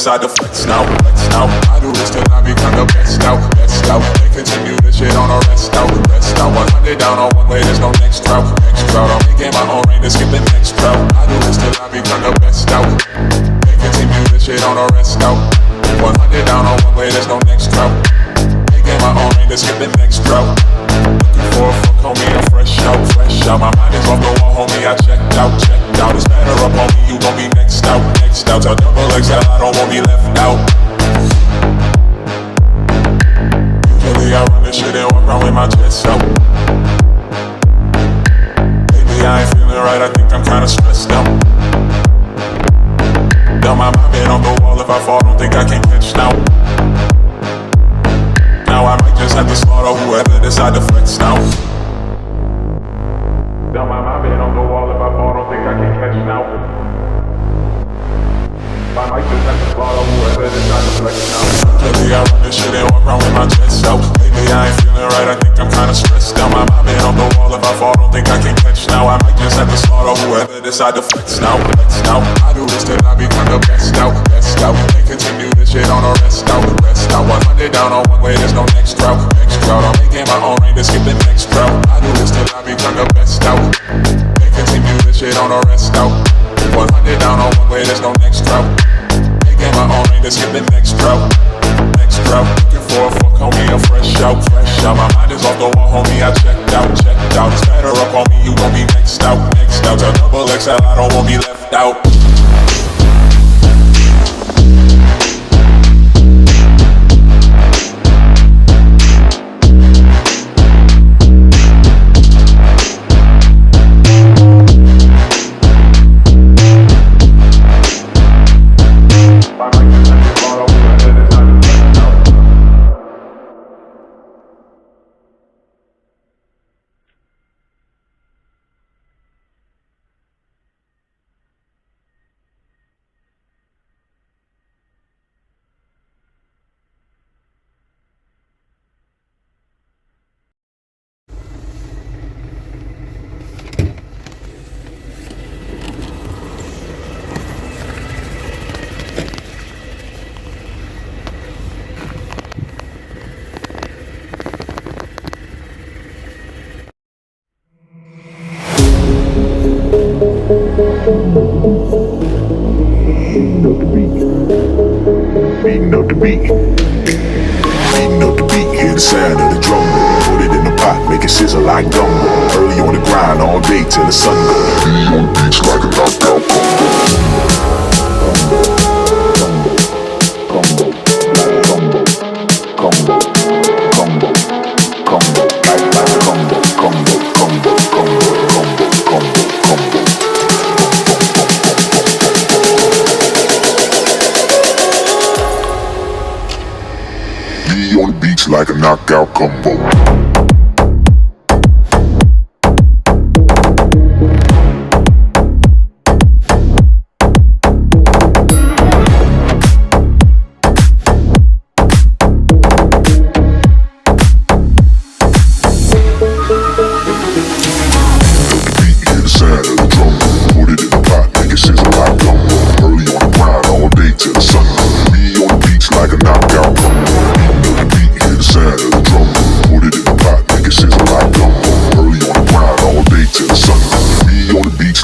decide to flex now, flex now. I do this till I become the best out, best out. They continue this shit on a rest out, rest out. 100 down on one way, there's no next route, next route. I'm making my own rain to skip the next route. I do this till I become the best out. They continue this shit on a rest out. 100 down on one way, there's no next route. Making my own rain to skip the next route. Looking for a fuck, homie, I'm fresh out, fresh out. My mind is off the wall, homie, I checked out, checked out. It's better up on me, you gon' be next out, next out. Tell double XL, I don't want me left out. Usually I run this shit and walk around with my chest out. Lately I ain't feeling right, I think I'm kinda stressed out. Down my mind been on the wall, if I fall, don't think I can catch now. Now I might just have to slaughter whoever decide to flex now. Down my mind been on the wall, if I fall, don't think I can catch now. I might just have to slaughter whoever decide to flex now. Usually I run this shit and walk around with my chest out. Lately I ain't feeling right, I think I'm kinda stressed. Down my mind been on the wall, if I fall, don't think I can catch now. I might just have to slaughter whoever decide to flex now, flex now. I do this till I become the best out, best out. They continue this shit on a rest out, rest out. 100 down on one way, there's no next route, next route. I'm making my own rain to skip the next route. I do this till I become the best out. They continue this shit on a rest out. 100 down on one way, there's no next route. Making my own rain to skip the next route, next route. Looking for a fuck, homie, I'm fresh out, fresh out. My mind is off the wall, homie, I checked out, checked out. It's better up on me, you gon' be next out, next out. Tell double XL, I don't want me left out. Beating up the beat, hear the sound of the drum. Put it in the pot, make it sizzle like gumbo. Early on the grind, all day till the sun goes. Be on the beach like a knockout like a knockout combo.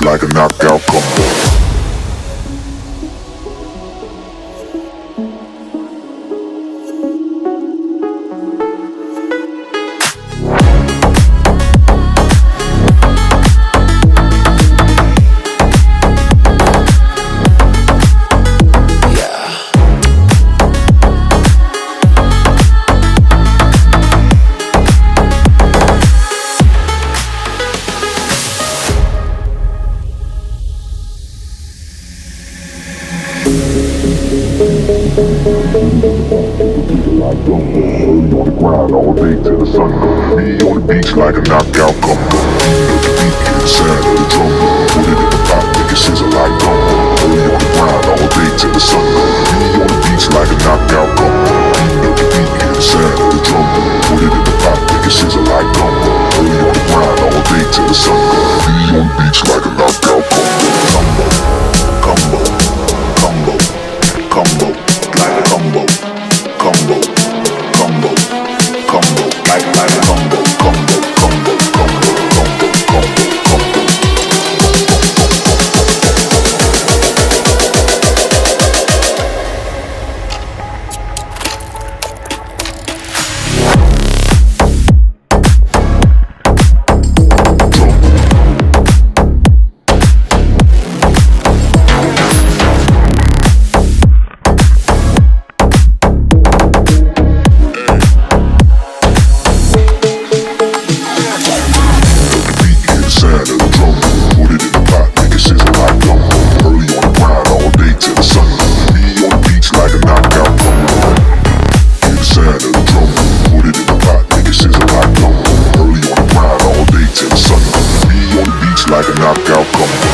Like a knockout combo. Early on the ground, all day till the sun goes. Me on the beach like a knockout combo. Let the beat hear the sound of the drum. Put it in the pot, make it sizzle like gumbo. Early on the ground, all day till the sun goes. Me on the beach like a knockout combo. Let the beat hear the sound of the drum. Put it in the pot, make it sizzle like gumbo. Early on the ground, all day till the sun goes. Me on the beach like a knockout combo. Combo, combo, combo, combo. like a knockout combo.